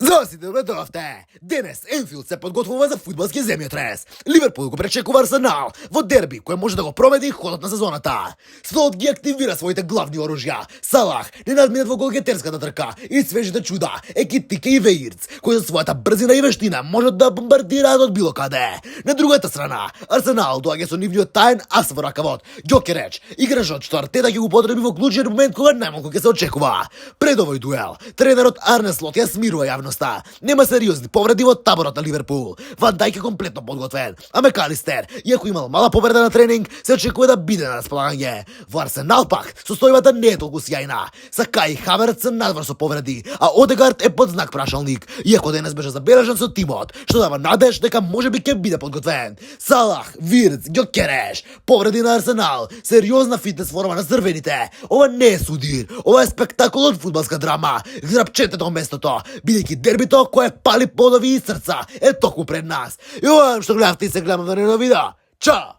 Здравствуйте, здравствуйте! Денес Енфилд се подготвува за фудбалски земјотрес. Ливерпул го пречекува Арсенал во дерби кој може да го промени ходот на сезоната. Слот ги активира своите главни оружја. Салах не надминат во голгетерската трка и свежите чуда Екитике и Веирц, кои со својата брзина и вештина можат да бомбардираат од било каде. На другата страна, Арсенал доаѓа со нивниот таен ас во ракавот, Ѓокереч, играчот што Артета ќе го употреби во клучен момент кога најмалку ќе се очекува. Пред овој дуел, тренерот Арне Слот ја смирува јавноста. Нема сериозни повреди во таборот на Ливерпул. Ван Дајк е комплетно подготвен, а Мекалистер, иако имал мала повреда на тренинг, се очекува да биде на располагање. Во Арсенал пак, состојбата не е толку сјајна. Сакај и Хаверц се надвор со повреди, а Одегард е под знак прашалник, иако денес беше забележан со тимот, што дава надеж дека можеби ќе биде подготвен. Салах, Вирц, Ѓокереш, повреди на Арсенал, сериозна фитнес форма на црвените. Ова не е судир, ова е спектакол од фудбалска драма. Грабчете до местото, бидејќи дербито кое пали подови и срца е токму пред нас. И ова што гледавте и се гледаме во едно видео. Чао!